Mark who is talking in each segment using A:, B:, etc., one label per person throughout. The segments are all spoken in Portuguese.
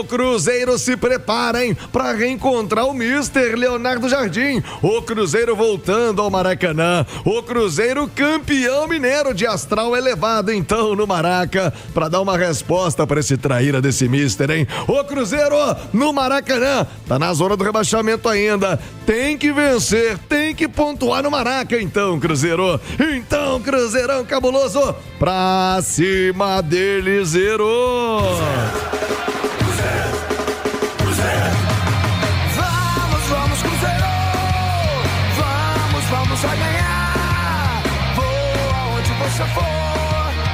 A: O Cruzeiro se prepara, hein, para reencontrar o Mister Leonardo Jardim. O Cruzeiro voltando ao Maracanã. O Cruzeiro campeão mineiro de astral elevado, então, no Maraca, para dar uma resposta para esse traíra desse Mister, hein? O Cruzeiro no Maracanã tá na zona do rebaixamento ainda. Tem que vencer, tem que pontuar no Maraca, então, Cruzeiro. Então, Cruzeirão cabuloso, pra cima dele, zerou.
B: Vamos, Cruzeiro! Vamos a ganhar! Vou aonde você for,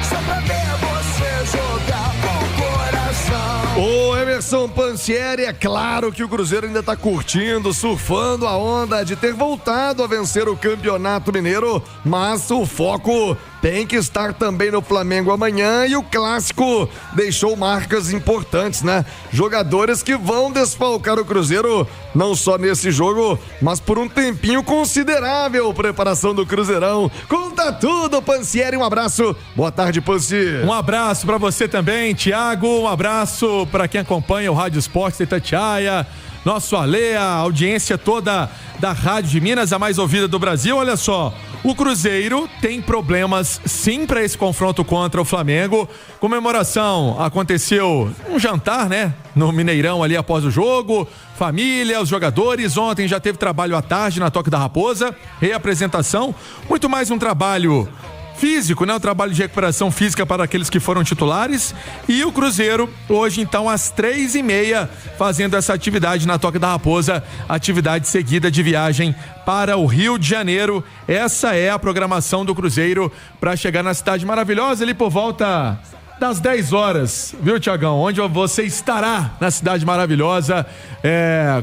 B: só pra ver você jogar com o coração.
A: O Emerson Pansieri, é claro que o Cruzeiro ainda tá curtindo, surfando a onda de ter voltado a vencer o Campeonato Mineiro, mas o foco tem que estar também no Flamengo amanhã, e o clássico deixou marcas importantes, né? Jogadores que vão desfalcar o Cruzeiro, não só nesse jogo, mas por um tempinho considerável. Preparação do Cruzeirão. Conta tudo, Pansieri, um abraço. Boa tarde, Pansi.
C: Um abraço pra você também, Thiago. Um abraço pra quem acompanha o Rádio Esportes de Itatiaia. Nosso Alê, a audiência toda da Rádio de Minas, a mais ouvida do Brasil. Olha só, o Cruzeiro tem problemas sim para esse confronto contra o Flamengo. Comemoração aconteceu um jantar, né? No Mineirão ali após o jogo. Família, os jogadores. Ontem já teve trabalho à tarde na Toca da Raposa. Reapresentação. Muito mais um trabalho físico, né? O trabalho de recuperação física para aqueles que foram titulares. E o Cruzeiro, hoje então às 3h30, fazendo essa atividade na Toca da Raposa, atividade seguida de viagem para o Rio de Janeiro. Essa é a programação do Cruzeiro para chegar na Cidade Maravilhosa ali por volta das 10 horas, viu, Tiagão? Onde você estará na Cidade Maravilhosa.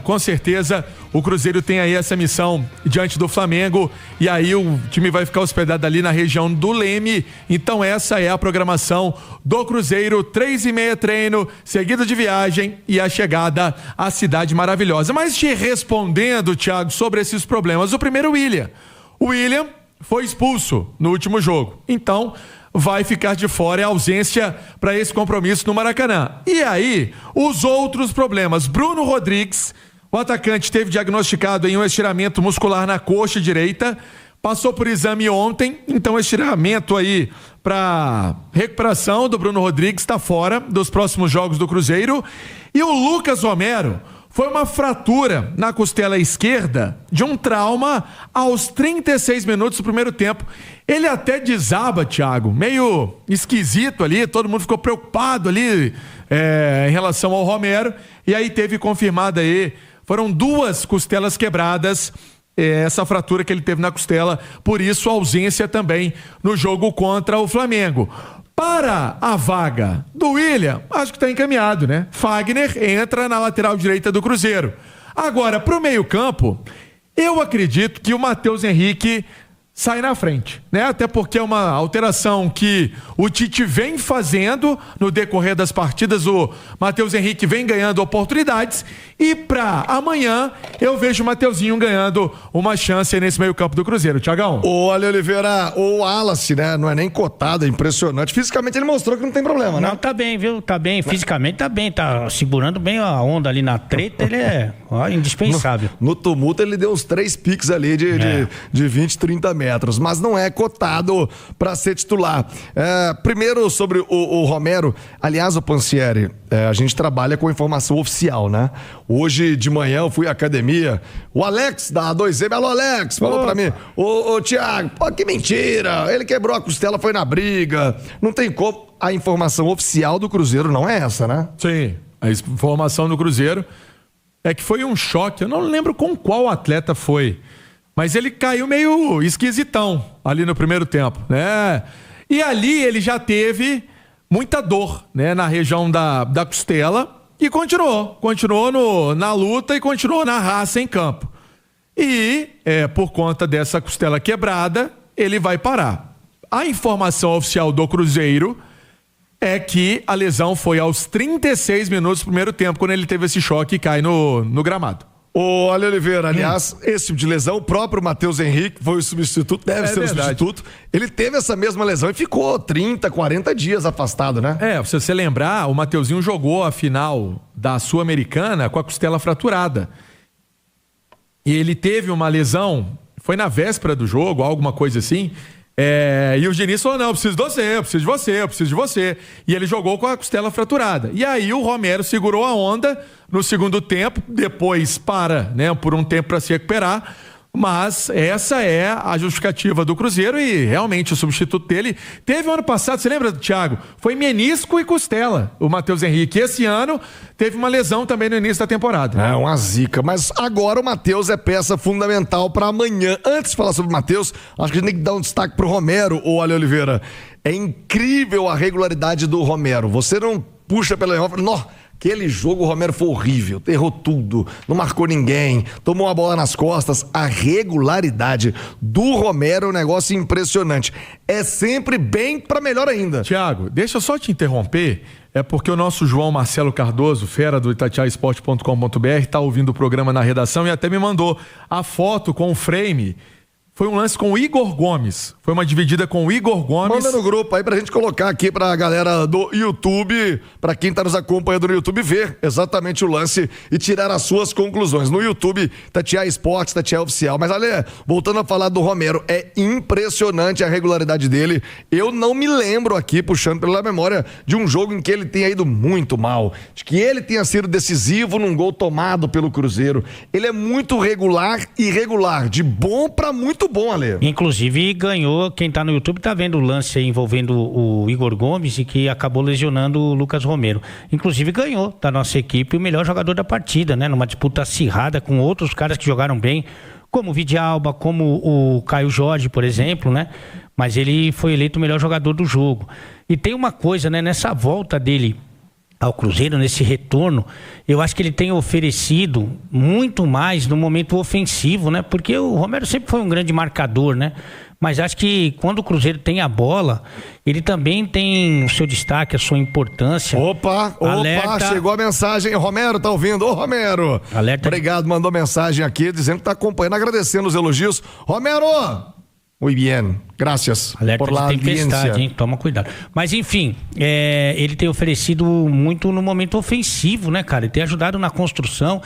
C: Com certeza o Cruzeiro tem aí essa missão diante do Flamengo, e aí o time vai ficar hospedado ali na região do Leme. Então essa é a programação do Cruzeiro, 3h30 treino, seguido de viagem e a chegada à Cidade Maravilhosa. Mas te respondendo, Thiago, sobre esses problemas, o primeiro, o William foi expulso no último jogo, então vai ficar de fora, é a ausência para esse compromisso no Maracanã. E aí, os outros problemas. Bruno Rodrigues, o atacante, teve diagnosticado em um estiramento muscular na coxa direita, passou por exame ontem, então estiramento aí para recuperação do Bruno Rodrigues, está fora dos próximos jogos do Cruzeiro. E o Lucas Romero foi uma fratura na costela esquerda de um trauma aos 36 minutos do primeiro tempo. Ele até desaba, Thiago, meio esquisito ali, todo mundo ficou preocupado ali em relação ao Romero, e aí teve confirmada aí, foram 2 costelas quebradas, essa fratura que ele teve na costela, por isso a ausência também no jogo contra o Flamengo. Para a vaga do William, acho que está encaminhado, né? Fagner entra na lateral direita do Cruzeiro. Agora, para o meio-campo, eu acredito que o Matheus Henrique sai na frente, né? Até porque é uma alteração que o Tite vem fazendo no decorrer das partidas. O Matheus Henrique vem ganhando oportunidades, e para amanhã eu vejo o Mateuzinho ganhando uma chance nesse meio campo do Cruzeiro, Thiagão.
A: Olha, Oliveira, o Wallace, né? Não é nem cotado, é impressionante. Fisicamente ele mostrou que não tem problema, né?
D: Não, tá bem, viu? Tá bem, fisicamente tá bem, tá segurando bem a onda ali na treta, ele é indispensável.
A: No tumulto ele deu uns 3 piques ali de 20, 30 metros, mas não é cotado para ser titular. Primeiro sobre o Romero, aliás, o Pansieri, a gente trabalha com informação oficial, né? Hoje de manhã eu fui à academia, o Alex da A2M, alô Alex, falou pra mim, ô Thiago, pô, que mentira, ele quebrou a costela, foi na briga, não tem como. A informação oficial do Cruzeiro não é essa, né?
C: Sim, a informação do Cruzeiro é que foi um choque, eu não lembro com qual atleta foi, mas ele caiu meio esquisitão ali no primeiro tempo, né? E ali ele já teve muita dor, né? Na região da costela, e continuou na luta e continuou na raça em campo. E por conta dessa costela quebrada, ele vai parar. A informação oficial do Cruzeiro é que a lesão foi aos 36 minutos do primeiro tempo, quando ele teve esse choque e cai no gramado.
A: Olha, Oliveira, aliás, esse tipo de lesão, o próprio Matheus Henrique foi o substituto, deve ser verdade. O substituto. Ele teve essa mesma lesão e ficou 30, 40 dias afastado, né?
C: Se você lembrar, o Mateuzinho jogou a final da Sul-Americana com a costela fraturada. E ele teve uma lesão, foi na véspera do jogo, alguma coisa assim. E o Diniz falou: não, eu preciso de você, eu preciso de você, eu preciso de você. E ele jogou com a costela fraturada. E aí o Romero segurou a onda no segundo tempo, depois para, né, por um tempo para se recuperar. Mas essa é a justificativa do Cruzeiro e realmente o substituto dele teve ano passado, você lembra, Thiago? Foi menisco e costela, o Matheus Henrique. Esse ano teve uma lesão também no início da temporada.
A: É uma zica, mas agora o Matheus é peça fundamental para amanhã. Antes de falar sobre o Matheus, acho que a gente tem que dar um destaque pro Romero, ô Ale Oliveira. É incrível a regularidade do Romero. Você não puxa pela... Aquele jogo o Romero foi horrível, errou tudo, não marcou ninguém, tomou a bola nas costas. A regularidade do Romero é um negócio impressionante. É sempre bem para melhor ainda.
C: Thiago, deixa eu só te interromper, é porque o nosso João Marcelo Cardoso, fera do itatiaiasport.com.br, está ouvindo o programa na redação e até me mandou a foto com o frame. Foi um lance com o Igor Gomes. Foi uma dividida com o Igor Gomes.
A: Manda no grupo aí pra gente colocar aqui pra galera do YouTube, pra quem tá nos acompanhando no YouTube, ver exatamente o lance e tirar as suas conclusões. No YouTube, Itatiaia Esportes, Itatiaia Oficial. Mas, Ale, voltando a falar do Romero, é impressionante a regularidade dele. Eu não me lembro aqui, puxando pela memória, de um jogo em que ele tenha ido muito mal, de que ele tenha sido decisivo num gol tomado pelo Cruzeiro. Ele é muito regular e irregular, de bom pra muito bom, Ale.
D: Inclusive ganhou, quem tá no YouTube tá vendo o lance aí envolvendo o Igor Gomes e que acabou lesionando o Lucas Romero. Inclusive ganhou da nossa equipe o melhor jogador da partida, né? Numa disputa acirrada com outros caras que jogaram bem, como o Vidialba, como o Caio Jorge, por exemplo, né? Mas ele foi eleito o melhor jogador do jogo. E tem uma coisa, né? Nessa volta dele ao Cruzeiro, nesse retorno, eu acho que ele tem oferecido muito mais no momento ofensivo, né? Porque o Romero sempre foi um grande marcador, né? Mas acho que quando o Cruzeiro tem a bola, ele também tem o seu destaque, a sua importância.
A: Opa, chegou a mensagem. Romero, tá ouvindo? Ô, Romero.
D: Alerta.
A: Obrigado, mandou mensagem aqui dizendo que tá acompanhando, agradecendo os elogios. Romero! Muy bien, gracias.
D: Alerta
A: por la
D: de tempestade,
A: audiencia.
D: hein? Toma cuidado. Mas enfim, ele tem oferecido muito no momento ofensivo, né, cara? Ele tem ajudado na construção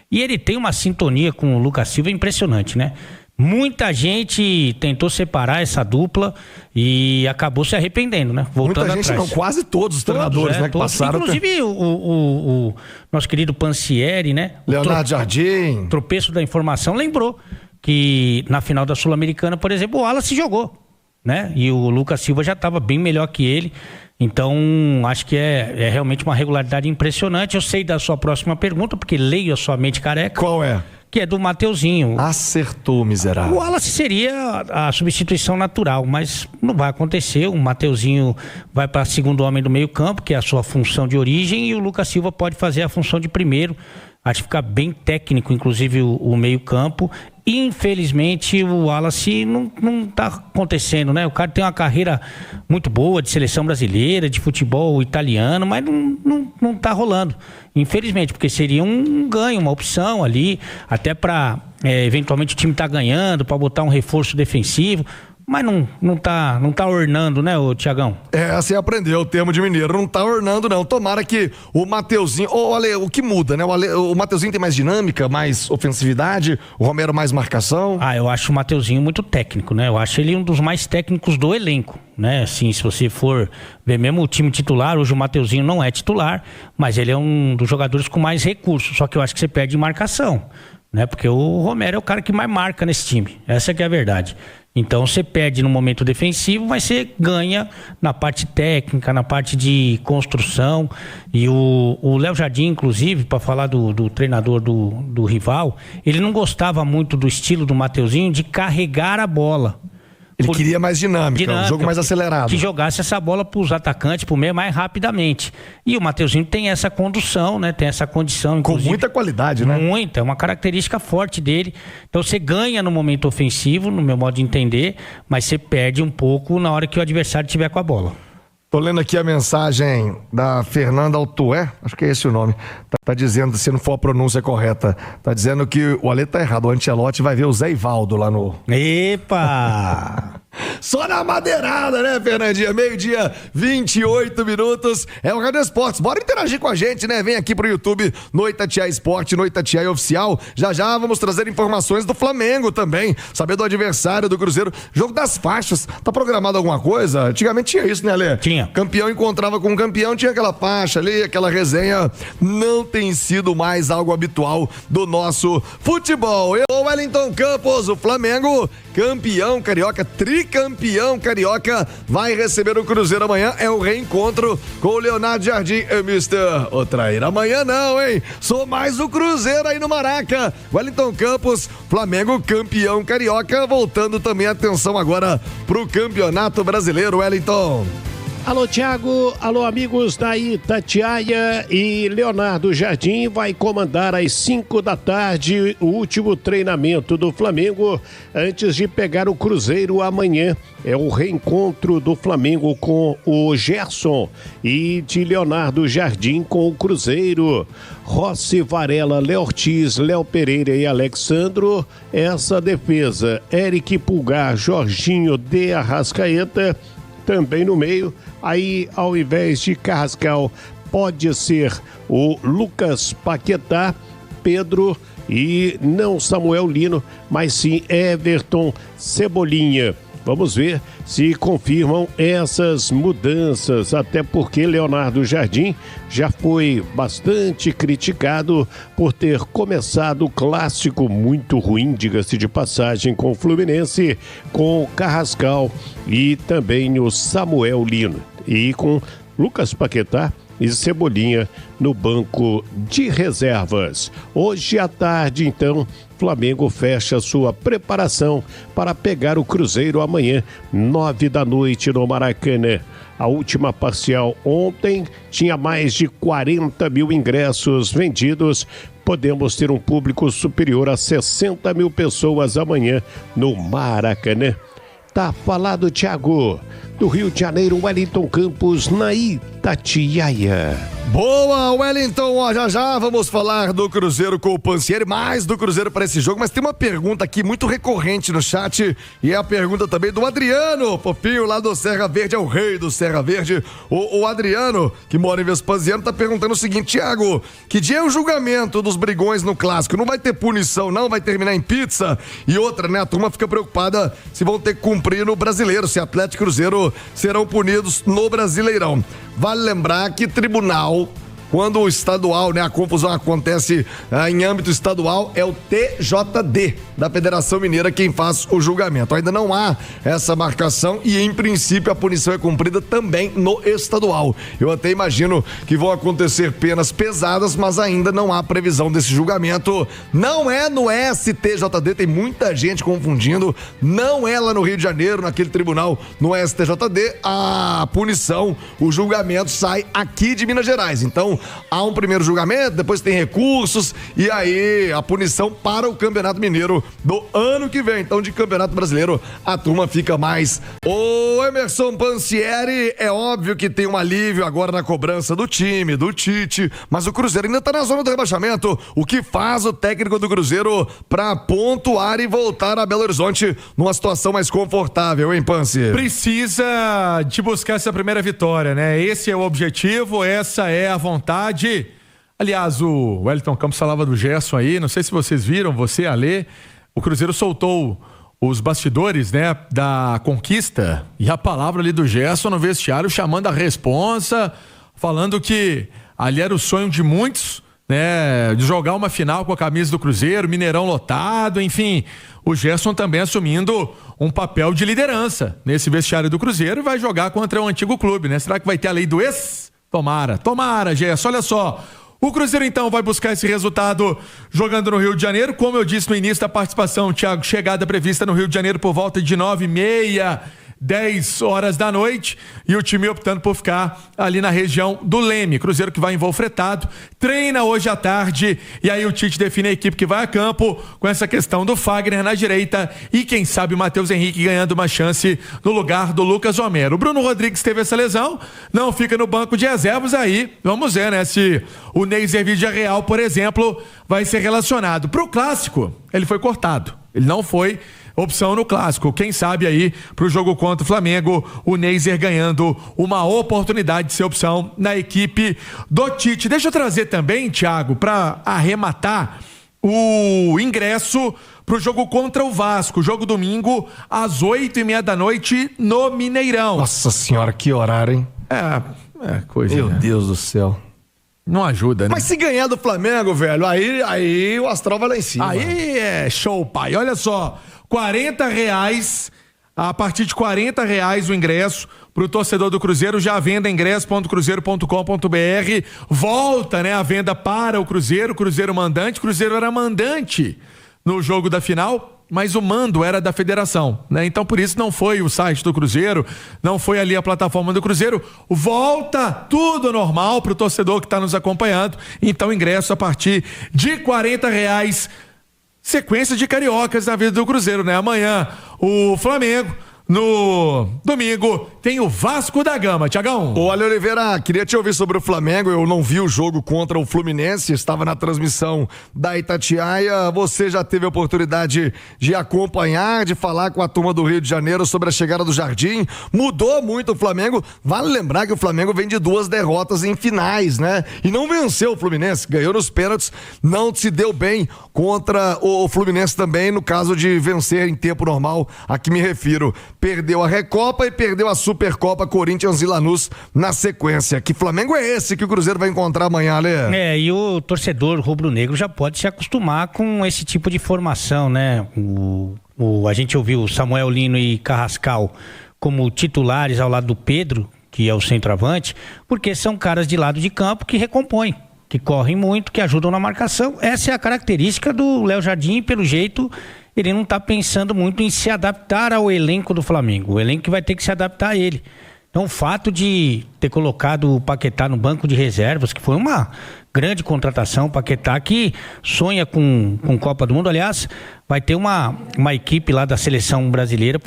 D: e ele tem uma sintonia com o Lucas Silva impressionante, né? Muita gente tentou separar essa dupla e acabou se arrependendo, né? Voltando
A: Muita gente
D: atrás.
A: não, quase todos os treinadores, né, que
D: todos.
A: passaram.
D: Inclusive o nosso querido Pansieri, né?
A: Leonardo Jardim.
D: Tropeço da informação lembrou que na final da Sul-Americana, por exemplo, o Wallace jogou, né? E o Lucas Silva já estava bem melhor que ele. Então, acho que é realmente uma regularidade impressionante. Eu sei da sua próxima pergunta, porque leio a sua mente careca.
A: Qual é?
D: Que é do Mateuzinho.
A: Acertou, miserável.
D: O Wallace seria a substituição natural, mas não vai acontecer. O Mateuzinho vai para segundo homem do meio campo, que é a sua função de origem, e o Lucas Silva pode fazer a função de primeiro. Acho que fica bem técnico, inclusive, o meio campo. Infelizmente, o Wallace não tá acontecendo, né? O cara tem uma carreira muito boa de seleção brasileira, de futebol italiano, mas não tá rolando. Infelizmente, porque seria um ganho, uma opção ali, até para eventualmente o time tá ganhando, para botar um reforço defensivo. Mas não tá ornando, né, ô Tiagão?
A: Assim aprendeu o termo de mineiro, não tá ornando não. Tomara que o Mateuzinho, Ale, o que muda, né? O Mateuzinho tem mais dinâmica, mais ofensividade, o Romero mais marcação.
D: Eu acho o Mateuzinho muito técnico, né? Eu acho ele um dos mais técnicos do elenco, né? Assim, se você for ver mesmo o time titular, hoje o Mateuzinho não é titular, mas ele é um dos jogadores com mais recursos, só que eu acho que você perde em marcação, né? Porque o Romero é o cara que mais marca nesse time, essa que é a verdade. Então você perde no momento defensivo, mas você ganha na parte técnica, na parte de construção. E o Léo Jardim, inclusive, para falar do treinador do rival, ele não gostava muito do estilo do Mateuzinho de carregar a bola.
A: Ele queria mais dinâmica, um jogo mais acelerado.
D: Que jogasse essa bola para os atacantes, para o meio, mais rapidamente. E o Mateuzinho tem essa condução, né? Tem essa condição.
A: Com muita qualidade, né?
D: Muita, é uma característica forte dele. Então você ganha no momento ofensivo, no meu modo de entender, mas você perde um pouco na hora que o adversário estiver com a bola.
A: Tô lendo aqui a mensagem da Fernanda Altué, acho que é esse o nome. Tá dizendo, se não for a pronúncia correta, tá dizendo que o Ale tá errado. O Ancelotti vai ver o Zé Ivaldo lá no...
D: Epa!
A: Só na madeirada, né, Fernandinha? 12:28. É o Rádio Esportes. Bora interagir com a gente, né? Vem aqui pro YouTube, no Itatiaia Esporte, no Itatiaia Oficial. Já vamos trazer informações do Flamengo também. Saber do adversário do Cruzeiro. Jogo das faixas. Tá programado alguma coisa? Antigamente tinha isso, né, Alê?
D: Tinha.
A: Campeão encontrava com campeão, tinha aquela faixa ali, aquela resenha. Não tem sido mais algo habitual do nosso futebol. Eu, Wellington Campos, o Flamengo, campeão carioca, tricampeão carioca, vai receber o Cruzeiro amanhã. É o reencontro com o Leonardo Jardim. Mister, ô traíra, amanhã não, hein? Sou mais o Cruzeiro aí no Maraca. Wellington Campos, Flamengo campeão carioca, voltando também a atenção agora pro Campeonato Brasileiro, Wellington.
E: Alô, Thiago. Alô, amigos da Itatiaia. E Leonardo Jardim vai comandar às 5 da tarde o último treinamento do Flamengo antes de pegar o Cruzeiro amanhã. É o reencontro do Flamengo com o Gerson e de Leonardo Jardim com o Cruzeiro. Rossi, Varela, Léo Ortiz, Léo Pereira e Alexandro. Essa defesa. Eric Pulgar, Jorginho de Arrascaeta também no meio. Aí, ao invés de Carrascal, pode ser o Lucas Paquetá, Pedro e não Samuel Lino, mas sim Everton Cebolinha. Vamos ver se confirmam essas mudanças, até porque Leonardo Jardim já foi bastante criticado por ter começado o clássico muito ruim, diga-se de passagem, com o Fluminense, com o Carrascal e também o Samuel Lino. E com Lucas Paquetá e Cebolinha no banco de reservas. Hoje à tarde, então, Flamengo fecha sua preparação para pegar o Cruzeiro amanhã, 9 da noite no Maracanã. A última parcial ontem tinha mais de 40 mil ingressos vendidos. Podemos ter um público superior a 60 mil pessoas amanhã no Maracanã. Tá falado, Thiago. Do Rio de Janeiro, Wellington Campos, na Itatiaia.
A: Boa, Wellington, já vamos falar do Cruzeiro com o Pansieri, mais do Cruzeiro para esse jogo, mas tem uma pergunta aqui muito recorrente no chat, e é a pergunta também do Adriano, Popinho, lá do Serra Verde, é o rei do Serra Verde. O Adriano, que mora em Vespasiano, tá perguntando o seguinte: Thiago, que dia é o julgamento dos brigões no clássico? Não vai ter punição, não? Vai terminar em pizza? E outra, né, a turma fica preocupada se vão ter que cumprir no Brasileiro, se Atlético e Cruzeiro serão punidos no Brasileirão. Vale lembrar que tribunal, quando o estadual, né, a confusão acontece em âmbito estadual, é o TJD da Federação Mineira quem faz o julgamento. Ainda não há essa marcação e, em princípio, a punição é cumprida também no estadual. Eu até imagino que vão acontecer penas pesadas, mas ainda não há previsão desse julgamento. Não é no STJD, tem muita gente confundindo. Não é lá no Rio de Janeiro, naquele tribunal, no STJD. A punição, o julgamento sai aqui de Minas Gerais. Então, há um primeiro julgamento, depois tem recursos e aí a punição para o Campeonato Mineiro do ano que vem. Então, de Campeonato Brasileiro, a turma fica mais. O Emerson Pansieri, é óbvio que tem um alívio agora na cobrança do time, do Tite, mas o Cruzeiro ainda tá na zona do rebaixamento. O que faz o técnico do Cruzeiro para pontuar e voltar a Belo Horizonte numa situação mais confortável, hein, Pansi?
C: Precisa de buscar essa primeira vitória, né? Esse é o objetivo, essa é a vontade. Aliás, o Wellington Campos falava do Gerson aí, não sei se vocês viram, você, Alê, o Cruzeiro soltou os bastidores, né, da conquista e a palavra ali do Gerson no vestiário chamando a responsa, falando que ali era o sonho de muitos, né, de jogar uma final com a camisa do Cruzeiro, Mineirão lotado, enfim, o Gerson também assumindo um papel de liderança nesse vestiário do Cruzeiro e vai jogar contra o antigo clube, né? Será que vai ter a lei do ex? Tomara, Gerson, olha só. O Cruzeiro, então, vai buscar esse resultado jogando no Rio de Janeiro. Como eu disse no início da participação, Thiago, chegada prevista no Rio de Janeiro por volta de 9h30, 10 horas da noite, e o time optando por ficar ali na região do Leme. Cruzeiro que vai em voo fretado, treina hoje à tarde, e aí o Tite define a equipe que vai a campo com essa questão do Fagner na direita e quem sabe o Matheus Henrique ganhando uma chance no lugar do Lucas Romero. O Bruno Rodrigues teve essa lesão, não fica no banco de reservas, aí vamos ver, né, se o Neiser Villarreal, por exemplo, vai ser relacionado. Pro clássico, ele foi cortado. Ele não foi opção no clássico. Quem sabe aí pro jogo contra o Flamengo, o Neiser ganhando uma oportunidade de ser opção na equipe do Tite. Deixa eu trazer também, Thiago, para arrematar o ingresso pro jogo contra o Vasco, jogo domingo às 8:30 da noite no Mineirão.
A: Nossa senhora, que horário, hein?
C: Coisa.
A: Meu Deus do céu.
C: Não ajuda, né?
A: Mas se ganhar do Flamengo, velho, aí o astral vai lá em cima.
C: Aí é show, pai. Olha só, R$40, a partir de R$40 o ingresso pro torcedor do Cruzeiro, já venda ingresso.cruzeiro.com.br. Volta, né, a venda para o Cruzeiro mandante. O Cruzeiro era mandante no jogo da final, mas o mando era da federação, né? Então por isso não foi o site do Cruzeiro, não foi ali a plataforma do Cruzeiro. Volta tudo normal pro torcedor que está nos acompanhando. Então ingresso a partir de R$40. Sequência de cariocas na vida do Cruzeiro, né? Amanhã o Flamengo, no domingo tem o Vasco da Gama, Thiagão.
A: Olha, Oliveira, queria te ouvir sobre o Flamengo. Eu não vi o jogo contra o Fluminense, estava na transmissão da Itatiaia. Você já teve a oportunidade de acompanhar, de falar com a turma do Rio de Janeiro sobre a chegada do Jardim. Mudou muito o Flamengo. Vale lembrar que o Flamengo vem de 2 derrotas em finais, né? E não venceu o Fluminense, ganhou nos pênaltis, não se deu bem contra o Fluminense também, no caso de vencer em tempo normal, a que me refiro. Perdeu a Recopa e perdeu a Supercopa Corinthians e Lanús na sequência. Que Flamengo é esse que o Cruzeiro vai encontrar amanhã, Lê?
D: E o torcedor rubro-negro já pode se acostumar com esse tipo de formação, né? A gente ouviu o Samuel Lino e Carrascal como titulares ao lado do Pedro, que é o centroavante, porque são caras de lado de campo que recompõem, que correm muito, que ajudam na marcação. Essa é a característica do Léo Jardim, pelo jeito ele não está pensando muito em se adaptar ao elenco do Flamengo. O elenco que vai ter que se adaptar a ele. Então o fato de ter colocado o Paquetá no banco de reservas, que foi uma grande contratação, o Paquetá que sonha com Copa do Mundo, aliás, vai ter uma equipe lá da seleção brasileira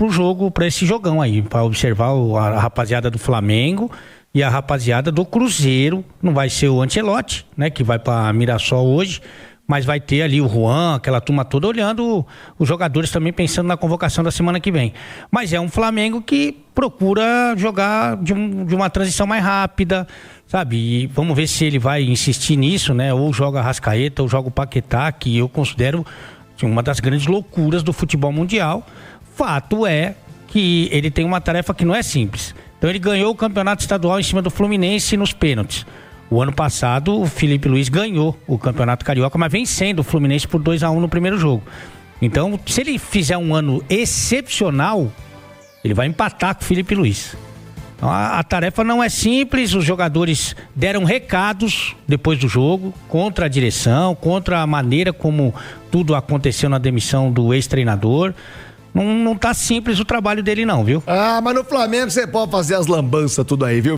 D: para esse jogão aí, para observar a rapaziada do Flamengo e a rapaziada do Cruzeiro. Não vai ser o Ancelotti, né, que vai para Mirassol hoje, mas vai ter ali o Juan, aquela turma toda olhando os jogadores também, pensando na convocação da semana que vem. Mas é um Flamengo que procura jogar de uma transição mais rápida, sabe? E vamos ver se ele vai insistir nisso, né? Ou joga Arrascaeta, ou joga o Paquetá, que eu considero uma das grandes loucuras do futebol mundial. Fato é que ele tem uma tarefa que não é simples. Então ele ganhou o campeonato estadual em cima do Fluminense nos pênaltis. O ano passado, o Felipe Luiz ganhou o Campeonato Carioca, mas vencendo o Fluminense por 2-1 no primeiro jogo. Então, se ele fizer um ano excepcional, ele vai empatar com o Felipe Luiz. Então, a tarefa não é simples. Os jogadores deram recados depois do jogo contra a direção, contra a maneira como tudo aconteceu na demissão do ex-treinador. Não tá simples o trabalho dele não, viu?
A: Mas no Flamengo você pode fazer as lambanças tudo aí, viu?